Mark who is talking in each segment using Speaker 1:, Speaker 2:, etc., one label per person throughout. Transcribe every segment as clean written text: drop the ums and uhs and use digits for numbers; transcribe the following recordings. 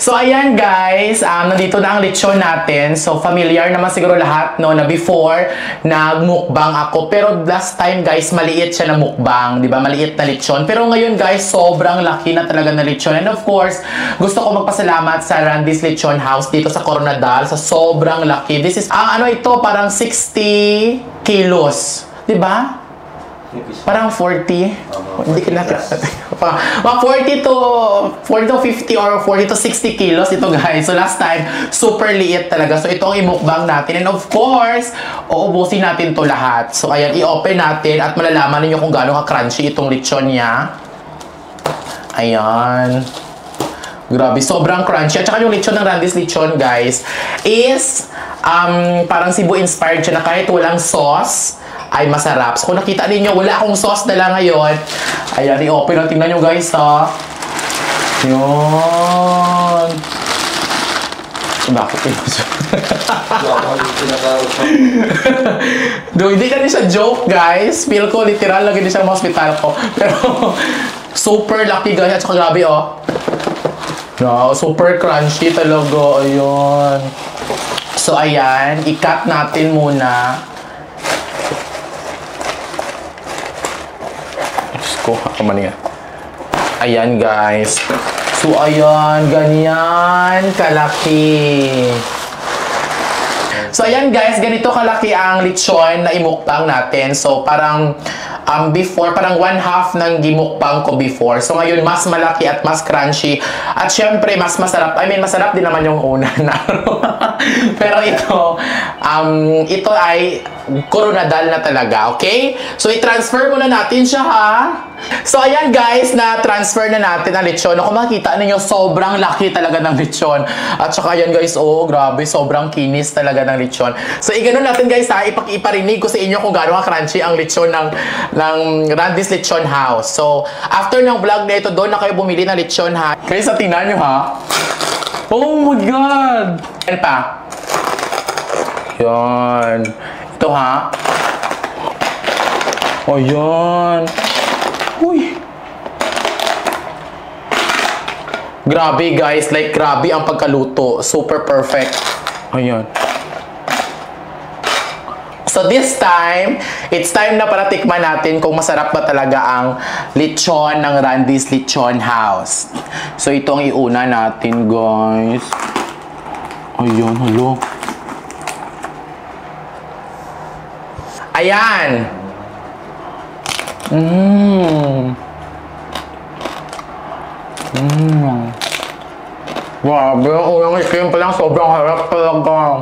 Speaker 1: So ayan guys, nandito na ang lechon natin. So familiar naman siguro lahat no na before nagmukbang ako. Pero last time guys, maliit siya na mukbang, 'di ba? Maliit na lechon. Pero ngayon guys, sobrang laki na talaga na lechon. And of course, gusto ko magpasalamat sa Randy's Lechon House dito sa Coronadal sa sobrang laki. This is ano ito, parang 60 kilos, 'di ba? Parang 40. Hindi ko na mga 40 to 50 or 40 to 60 kilos ito guys. So last time, super liit talaga. So ito ang imukbang natin. And of course, uubusin natin to lahat. So ayan, i-open natin at malalaman niyo kung gaano ka-crunchy itong lechon niya. Ayan. Grabe, sobrang crunchy. At saka yung lechon ng Randy's Lechon guys is parang Cebu inspired siya na kahit walang sauce ay masarap. So kung nakita ninyo, wala akong sauce na lang ngayon. Ayan, i-open lang. Tingnan nyo guys, ha. Yun. Bakit yun? Hindi na siya joke, guys. Feel ko, literal, lagi din siya sa hospital ko. Pero, super lucky, guys. At saka grabe, oh. No, super crunchy talaga. Ayun. So, ayan. I-cut natin muna. Kuha ka man yan. Ayan guys. So ayan, ganyan kalaki. So ayan guys, ganito kalaki ang lechon na imukbang natin. So parang before, parang 1/2 ng gimukbang ko before. So ngayon, mas malaki at mas crunchy. At syempre, mas masarap. I mean, masarap din naman yung una na. Pero ito ay Coronadal na talaga, okay? So, i-transfer muna natin siya, ha? So, ayan guys, na-transfer na natin ang lechon. Kung makikita ninyo, sobrang laki talaga ng lechon. At saka, ayan guys, oh, grabe, sobrang kinis talaga ng lechon. So, i-ganon natin guys, ha? Iparinig ko sa inyo kung gaano ka-crunchy ang lechon ng Randy's Lechon House. So, after ng vlog na ito, doon na kayo bumili ng lechon, ha? Guys, tingnan nyo, ha? Oh my God! Yan pa. Yan. Ito, ha? O, yan. Uy. Grabe, guys. Like, grabe ang pagkaluto. Super perfect. Ayan. So, this time, it's time na para tikman natin kung masarap ba talaga ang lechon ng Randy's Lechon House. So, itong iuna natin, guys. Ayan, halo. Ayan. Grabe, ang itim pa lang, sobrang harap talaga.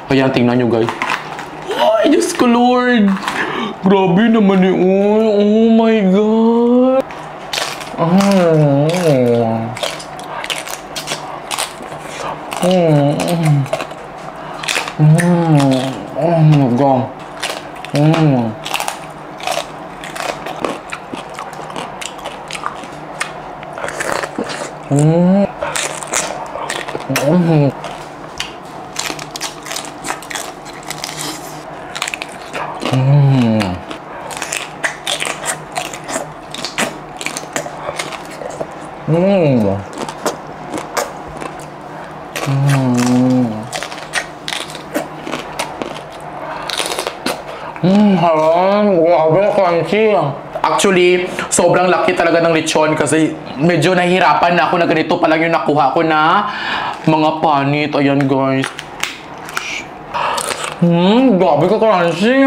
Speaker 1: Ayan, tingnan nyo guys. Ay, Diyos ko Lord! Grabe naman yun. Oh my God! Oh my God! Actually, sobrang laki talaga ng lechon kasi medyo nahihirapan na ako na ganito pa lang yung nakuha ko na mga panit. Ayan guys. Grabe ka crunchy.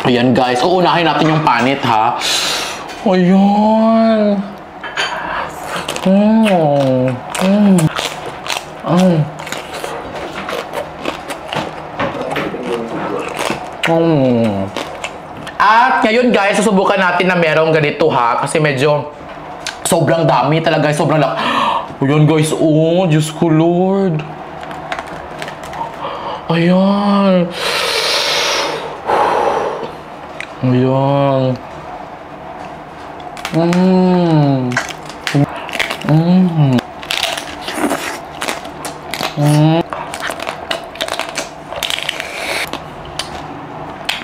Speaker 1: Ayan guys, uunahin natin yung panit ha. Ayan. At ngayon guys, susubukan natin na merong ganito ha. Kasi medyo Sobrang dami talaga, sobrang laki. Ayan guys, oh, Diyos ko Lord. Ayan. Ayan.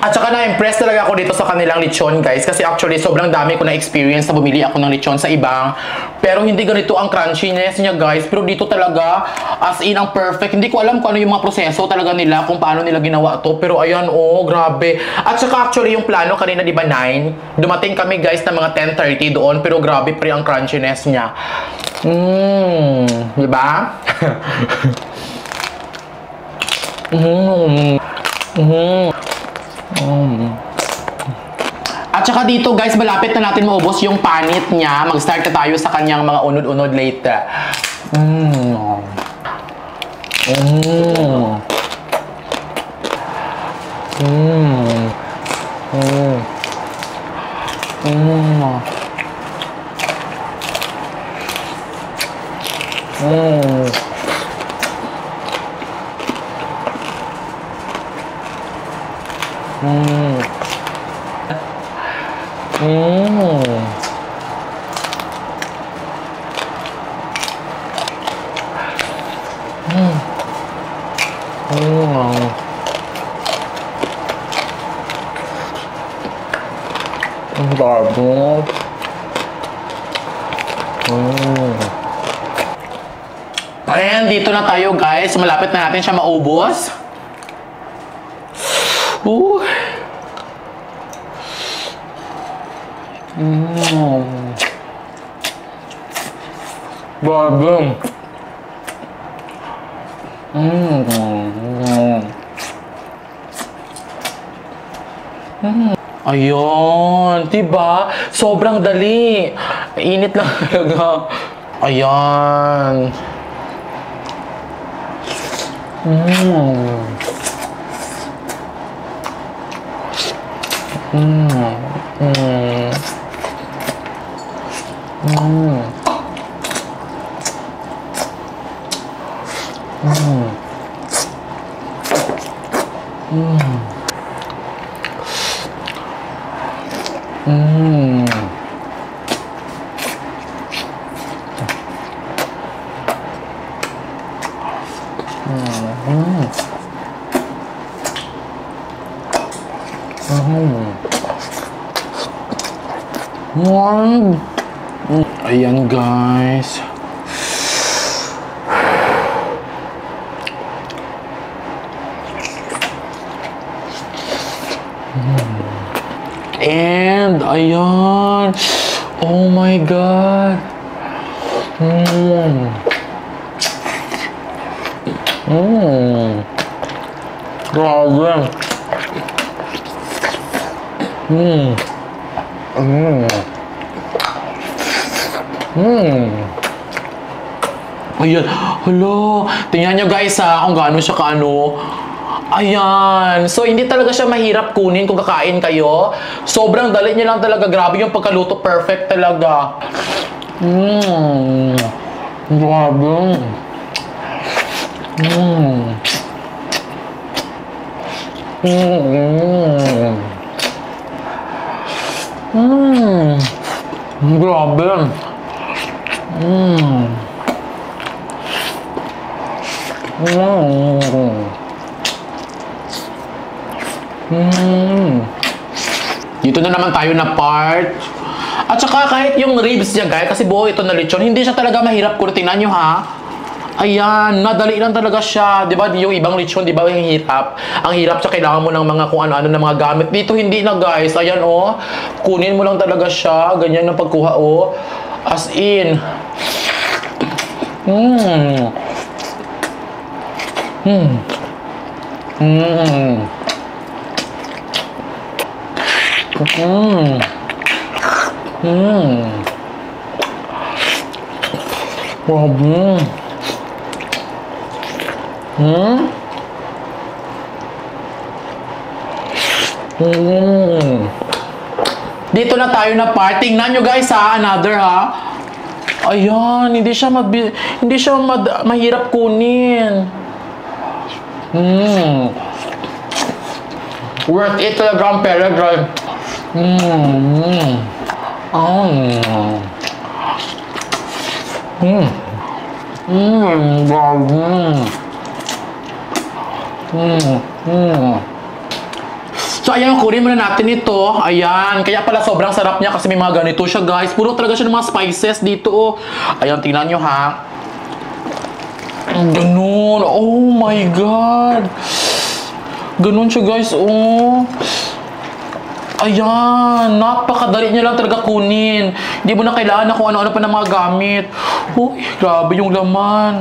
Speaker 1: At saka na-impress talaga ako dito sa kanilang lechon, guys. Kasi actually, sobrang dami ko na-experience na bumili ako ng lechon sa ibang. Pero hindi ganito ang crunchiness niya, guys. Pero dito talaga, as in, ang perfect. Hindi ko alam kung ano yung mga proseso talaga nila, kung paano nila ginawa to. Pero ayan, oh, grabe. At saka actually, yung plano kanina, di ba, 9? Dumating kami, guys, na mga 10:30 doon. Pero grabe pre ang crunchiness niya. Di ba? At saka dito guys, malapit na natin maubos yung panit niya. Mag-start na tayo sa kanyang mga unod-unod later. Ayan, dito na tayo guys. Malapit na natin siya maubos. Grabe. Ayun, diba? Sobrang dali. Init lang talaga. Ayan. Ayan guys. And ayan. Oh my God. Grabe. Ayan. Hello. Tingnan nyo guys ha, kung gaano siya kaano. Ayan. So, hindi talaga siya mahirap kunin kung kakain kayo. Sobrang dali niya lang talaga. Grabe yung pagkaluto. Perfect talaga. Grabe. Grabe. Dito na naman tayo na part. At saka kahit yung ribs niya guys, kasi buo ito na lechon, hindi siya talaga mahirap kung tingnan nyo ha. Ayan, madali lang talaga siya. Diba yung ibang lechon, diba yung hirap? Ang hirap siya, kailangan mo ng mga kung ano-ano na mga gamit. Dito hindi na guys. Ayan oh, kunin mo lang talaga siya. Ganyan ang pagkuha oh. As in. Dito na tayo na part. Tingnan nyo guys ha, another ha. Ayan, hindi siya mahirap kunin. Worth it talaga ang pera, guys. So, ayan, kunin muna natin ito. Ayan, kaya pala sobrang sarap niya kasi may mga ganito siya, guys. Puro talaga siya ng mga spices dito, oh. Ayan, tingnan nyo, ha. Ganun. Oh my God. Ganun siya, guys, oh. Ayan, napakadali niya lang talaga kunin. Hindi mo na kailangan na kung ano-ano pa ng mga gamit. Uy, grabe yung laman.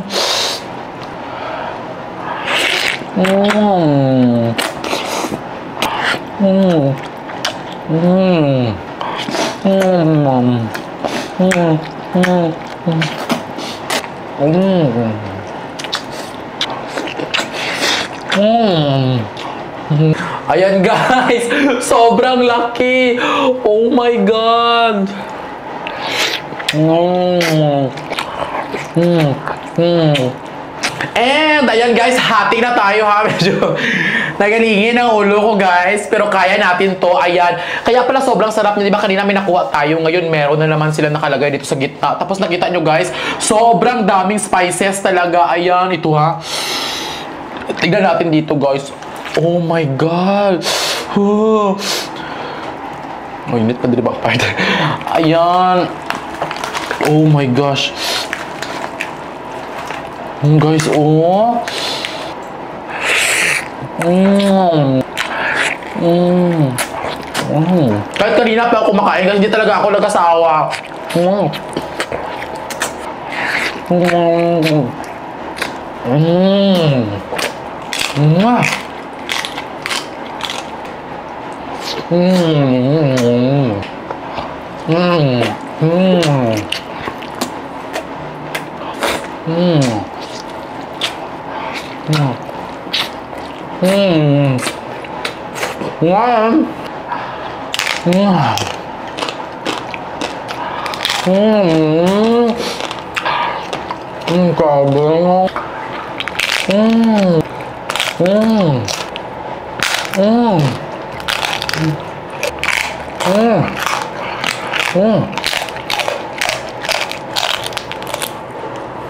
Speaker 1: Ayan, guys, sobrang laki. Oh my God. And ayan, guys, hati na tayo, ha. Medyo nagalingin ang ulo ko, guys, pero kaya natin to. Ayan, kaya pala sobrang sarap niya. Diba kanina may nakuha tayo, ngayon meron na naman sila nakalagay dito sa gitna. Tapos nakita nyo, guys, sobrang daming spices talaga. Ayan, ito, ha. Tignan natin dito, guys. Oh my God. Oh, init pa din ba? Ayan. Oh my gosh. Guys, oh. Kahit kanina pa ako kumakain kasi hindi talaga ako nag-asawa.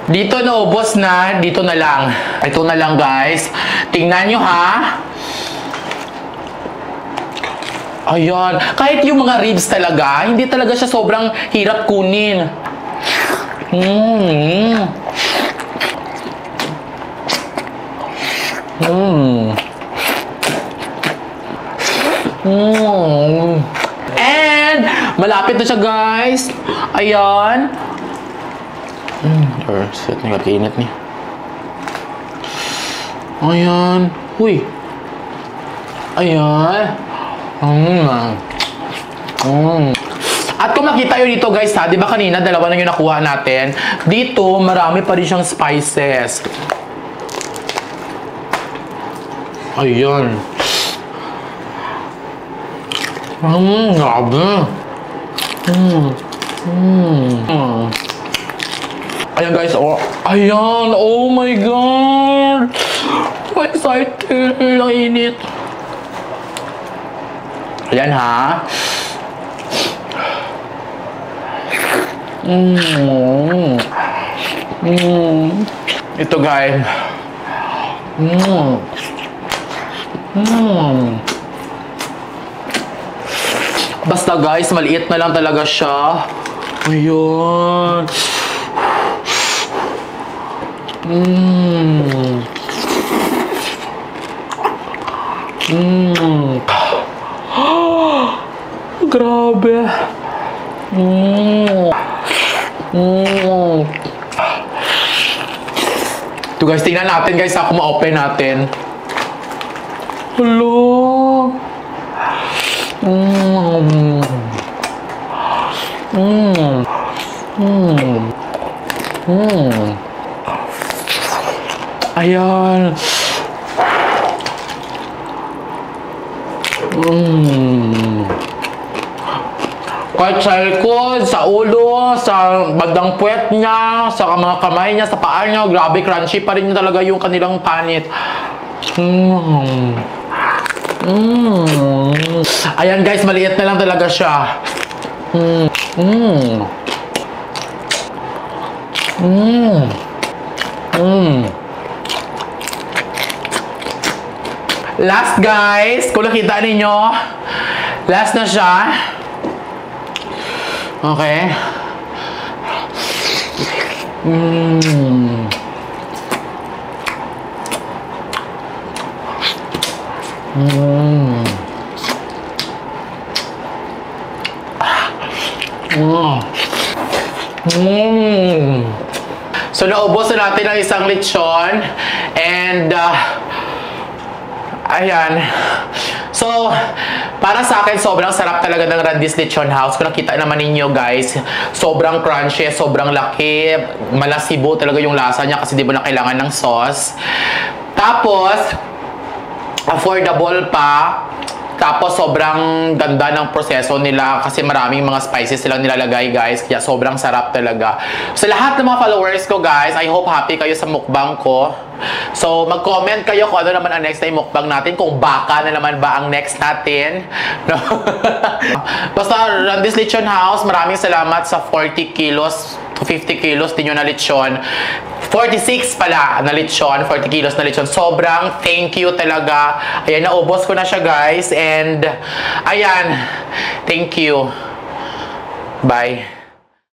Speaker 1: Dito naubos na, dito na lang. Ito na lang, guys. Tingnan nyo, ha. Ayan. Kahit yung mga ribs talaga, hindi talaga siya sobrang hirap kunin. And malapit na siya, guys. Ayan. Set niya, kainit niya. Ayan. Uy. Ayan. At kung makita yun dito, guys, ha, di ba kanina dalawa na yung nakuha natin? Dito, marami pa rin siyang spices. Ayan. Grabe. Ayan, guys, oh. Ayan, oh my God. So excited. Ang init. Ayan, ha. Ito, guys. Basta, guys, maliit na lang talaga siya. Ayan. Grabe. Ito, guys, tingnan natin, guys, kung ma-open natin. Hello. Ayan. Kahit sa likod, sa ulo, sa bandang puwet niya, sa mga kamay niya, sa paa niya, grabe crunchy pa rin talaga yung kanilang panit. Ayan guys, maliit na lang talaga siya. Last guys, kung nakita ninyo, last na siya. Okay. So, naubos na natin ang isang lechon. And, ayan. So, para sa akin, sobrang sarap talaga ng Randy's Lechon House. Kung nakita naman ninyo, guys, sobrang crunchy, sobrang laki. Malasibo talaga yung lasa niya kasi di ba na kailangan ng sauce. Tapos, affordable pa. Tapos, sobrang ganda ng proseso nila kasi maraming mga spices silang nilalagay, guys. Kaya sobrang sarap talaga. Sa lahat ng mga followers ko, guys, I hope happy kayo sa mukbang ko. So, mag-comment kayo kung ano naman ang next time mukbang natin. Kung baka na naman ba ang next natin. No? Basta, Randy's Lechon House, maraming salamat sa 40 kilos to 50 kilos din yun na lechon. 46 pala na lechon, 40 kilos na lechon. Sobrang thank you talaga. Ayan, naubos ko na siya, guys. And, ayan, thank you. Bye.